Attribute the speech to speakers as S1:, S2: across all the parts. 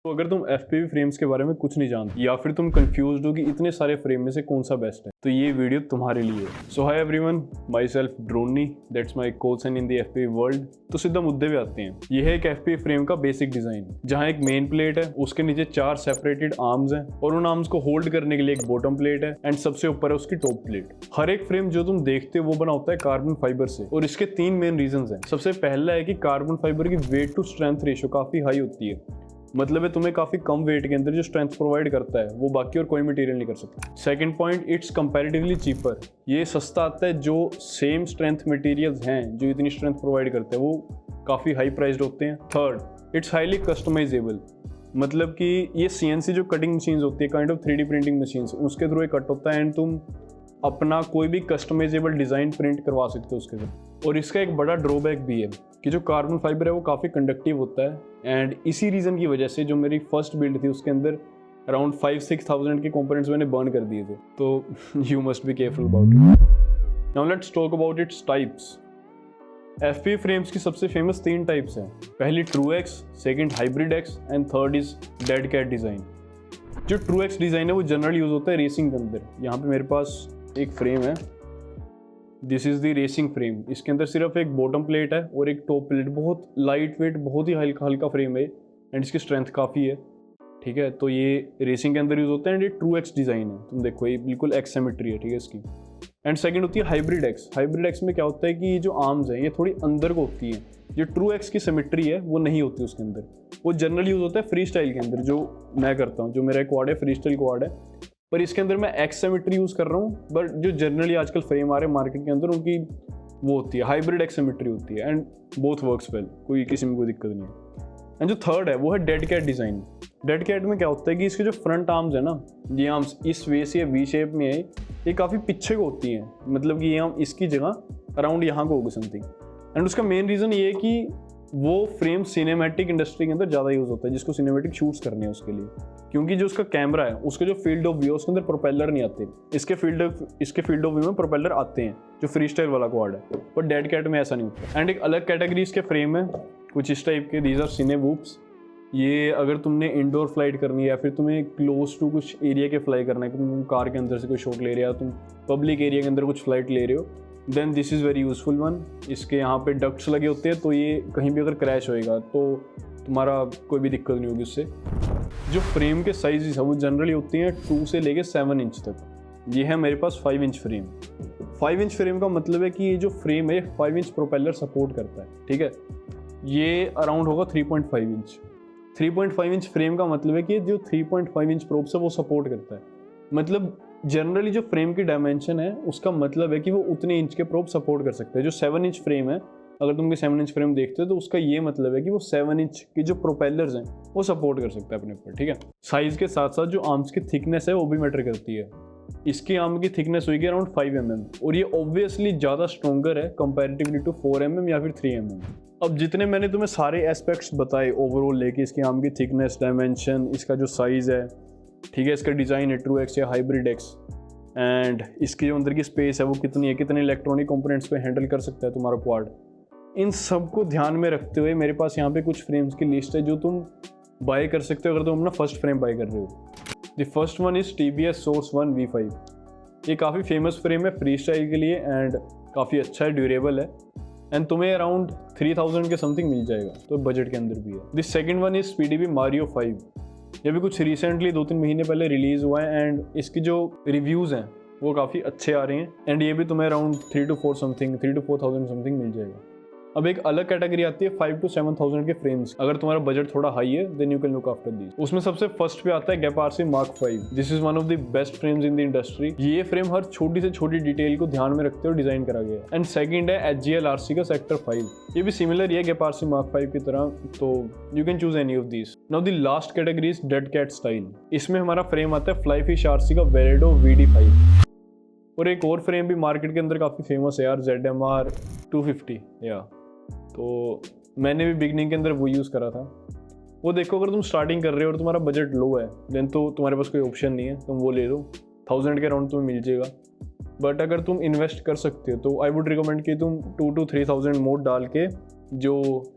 S1: तो अगर तुम FPV फ्रेम्स के बारे में कुछ नहीं जानते या फिर तुम कंफ्यूज्ड हो कि इतने सारे फ्रेम में से कौन सा बेस्ट है, तो ये वीडियो तुम्हारे लिए है। So hi everyone, myself Droni, that's my coach in the FPV world. तो सीधा मुद्दे पे आते हैं। ये है एक FPV फ्रेम का बेसिक डिजाइन, जहाँ एक मेन प्लेट है, उसके नीचे 4 सेपरेटेड आर्म्स हैं और उन आर्म्स को होल्ड करने के लिए एक बॉटम प्लेट है एंड सबसे ऊपर है उसकी टॉप प्लेट। हर एक फ्रेम जो तुम देखते हो वो बना होता है कार्बन फाइबर से और इसके 3 मेन रीजंस हैं। सबसे पहला है कि कार्बन फाइबर की वेट टू स्ट्रेंथ रेशियो काफी हाई होती है, मतलब है तुम्हें काफी कम वेट के अंदर जो स्ट्रेंथ प्रोवाइड करता है वो बाकी और कोई मटेरियल नहीं कर सकता। Second point, it's comparatively cheaper, ये सस्ता आता है। जो सेम स्ट्रेंथ मटेरियल्स हैं जो इतनी स्ट्रेंथ प्रोवाइड करते हैं वो काफी हाई प्राइस्ड होते हैं। थर्ड, इट्स हाईली कस्टमाइजेबल, मतलब कि ये CNC जो कटिंग मशीन्स होती है, kind of 3D printing machines, उसके थ्रू ये कट होता है एंड तुम अपना कोई भी कस्टमाइजेबल डिज़ाइन प्रिंट करवा सकते हो उसके साथ। और इसका एक बड़ा ड्रॉबैक भी है कि जो कार्बन फाइबर है वो काफ़ी कंडक्टिव होता है एंड इसी रीज़न की वजह से जो मेरी फर्स्ट बिल्ड थी उसके अंदर अराउंड 5-6,000 के कंपोनेंट्स मैंने बर्न कर दिए थे। तो you must be careful about it. Now let's talk about its types. FPV frames की सबसे फेमस 3 टाइप्स हैं। पहली TrueX, second HybridX and third is dead cat design. जो TrueX डिज़ाइन है वो जनरल यूज़ होता है रेसिंग के अंदर। यहाँ पे मेरे पास एक फ्रेम है, this is the racing frame. इसके अंदर सिर्फ एक बॉटम प्लेट है और एक टॉप प्लेट। बहुत लाइट वेट, बहुत ही हल्का हल्का फ्रेम है एंड इसकी स्ट्रेंथ काफ़ी है, ठीक है। तो ये रेसिंग के अंदर यूज़ होता है एंड ये TrueX डिज़ाइन है। तुम देखो ये बिल्कुल एक्स सिमेट्री है, ठीक है इसकी। एंड सेकंड होती है HybridX। HybridX में क्या होता है कि ये जो आर्म्स हैं ये थोड़ी अंदर को होती हैं। जो TrueX की सिमेट्री है वो नहीं होती उसके अंदर। वो जनरल यूज़ होता है फ्री स्टाइल के अंदर, जो मैं करता हूँ। जो मेरा क्वाड है फ्री स्टाइल क्वाड है, पर इसके अंदर मैं एक्स सिमेट्री यूज़ कर रहा हूँ। बट जो जनरली आजकल फ्रेम आ रहे हैं मार्केट के अंदर उनकी वो होती है HybridX सिमेट्री होती है एंड बोथ वर्क्स वेल, कोई किसी में कोई दिक्कत नहीं है। एंड जो थर्ड है वो है dead cat design. Dead cat में क्या होता है कि इसके जो फ्रंट आर्म्स है ना, ये आर्म्स इस वे से वी शेप में है, ये काफ़ी पीछे को होती हैं, मतलब कि ये आर्म इसकी जगह अराउंड यहाँ को होगी समथिंग। एंड उसका मेन रीज़न ये है कि वो फ्रेम सिनेमैटिक इंडस्ट्री के अंदर ज़्यादा यूज़ होता है, जिसको सिनेमैटिक शूट्स करने हैं उसके लिए। क्योंकि जो उसका कैमरा है उसका जो फील्ड ऑफ व्यू है उसके अंदर प्रोपेलर नहीं आते। इसके फील्ड ऑफ व्यू में प्रोपेलर आते हैं जो फ्री स्टाइल वाला क्वाड है, पर डेड कैट में ऐसा नहीं होता। एंड एक अलग कैटेगरी इसके फ्रेम है कुछ इस टाइप के, दीज आर सिने वूप्स। ये अगर तुमने इंडोर फ्लाइट करनी है या फिर तुम्हें क्लोज टू कुछ एरिया के फ्लाई करना है, तुम कार के अंदर से कोई शॉट ले रहे हो, तुम पब्लिक एरिया के अंदर कुछ फ्लाइट ले रहे हो, then this is very useful one. इसके यहाँ पे डक्ट्स लगे होते हैं, तो ये कहीं भी अगर क्रैश होएगा तो तुम्हारा कोई भी दिक्कत नहीं होगी उससे। जो फ्रेम के साइज़ है वो जनरली होती हैं 2 से लेके 7 इंच तक। ये है मेरे पास 5 इंच फ्रेम। 5 इंच फ्रेम का मतलब है कि ये जो फ्रेम है 5 इंच प्रोपेलर सपोर्ट करता है, ठीक है। ये अराउंड होगा 3.5 इंच। 3.5 इंच फ्रेम का मतलब है कि जो 3.5 इंच प्रोप्स है वो सपोर्ट करता है। मतलब जनरली जो फ्रेम की डायमेंशन है उसका मतलब है कि वो उतने इंच के प्रोप सपोर्ट कर सकते हैं। जो 7 इंच फ्रेम है, अगर तुम 7 इंच फ्रेम देखते हो तो उसका ये मतलब है कि वो 7 इंच की जो प्रोपेलर्स हैं वो सपोर्ट कर सकता है अपने ऊपर, ठीक है। साइज के साथ साथ जो आर्म्स की थिकनेस है वो भी मैटर करती है। इसकी आर्म की थिकनेस होगी अराउंड 5 mm और ये ऑब्वियसली ज़्यादा स्ट्रॉन्गर है कंपेरेटिवली टू 4 mm या फिर 3 mm। अब जितने मैंने तुम्हें सारे एस्पेक्ट्स बताए ओवरऑल लेके, इसकी आर्म की थिकनेस, डायमेंशन, इसका जो साइज़ है, ठीक है, इसका डिज़ाइन है TrueX या HybridX, एंड इसकी जो अंदर की स्पेस है वो कितनी है, कितने इलेक्ट्रॉनिक कंपोनेंट्स पे हैंडल कर सकता है तुम्हारा क्वाड, इन सब को ध्यान में रखते हुए मेरे पास यहाँ पे कुछ फ्रेम्स की लिस्ट है जो तुम बाय कर सकते हो अगर तुम अपना फर्स्ट फ्रेम बाय कर रहे हो। The first one is TBS Source 1 V5। ये काफ़ी फेमस फ्रेम है फ्री स्टाइल के लिए एंड काफ़ी अच्छा है, ड्यूरेबल है एंड तुम्हें अराउंड 3000 के समथिंग मिल जाएगा, तो बजट के अंदर भी है। The second one is PDB Mario 5। ये भी कुछ रिसेंटली 2-3 महीने पहले रिलीज़ हुआ है एंड इसकी जो रिव्यूज़ हैं वो काफ़ी अच्छे आ रहे हैं एंड ये भी तुम्हें अराउंड 3 to 4,000 समथिंग मिल जाएगा। अब एक अलग कैटेगरी आती है 5 to 7,000 के फ्रेम्स। अगर तुम्हारा बजट थोड़ा हाई है then you can look after this. उसमें सबसे फर्स्ट पे आता है Gepard Mark 5। This is one of the best frames in the industry. ये फ्रेम हर छोटी से छोटी डिटेल को ध्यान में रखते हुए डिजाइन करा गया है। एंड सेकंड है HGL RC का सेक्टर 5। ये भी सिमिलर है Gepard Mark 5 की तरह, तो you can choose any of this. Now the last category is dead cat style. इसमें हमारा फ्रेम आता है Flyfish RC का Veredo VD5। और एक और फ्रेम भी मार्केट के अंदर काफ़ी फेमस है यार, ZMR 250 या, तो मैंने भी बिगनिंग के अंदर वो यूज़ करा था। वो देखो अगर तुम स्टार्टिंग कर रहे हो और तुम्हारा बजट लो है देन तो तुम्हारे पास कोई ऑप्शन नहीं है, तुम वो ले लो, 1000 के अराउंड तुम्हें मिल जाएगा। बट अगर तुम इन्वेस्ट कर सकते हो तो आई वुड रिकमेंड कि तुम 2 to 3,000 मोड डाल के जो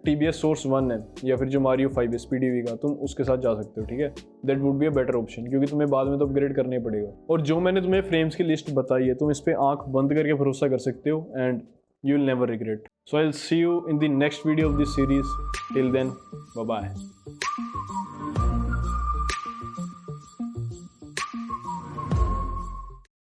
S1: TBS सोर्स 1 है या फिर जो मारियो 5 स्पीडीवी का, तुम उसके साथ जा सकते हो, ठीक है। That would be a better option, क्योंकि तुम्हें बाद में तो अपग्रेड करना ही पड़ेगा। और जो मैंने तुम्हें फ्रेम्स की लिस्ट बताई है, तुम इस पर आंख बंद करके भरोसा कर सकते हो and you will never regret. So I will see you in the next video of this series. Till then, bye bye.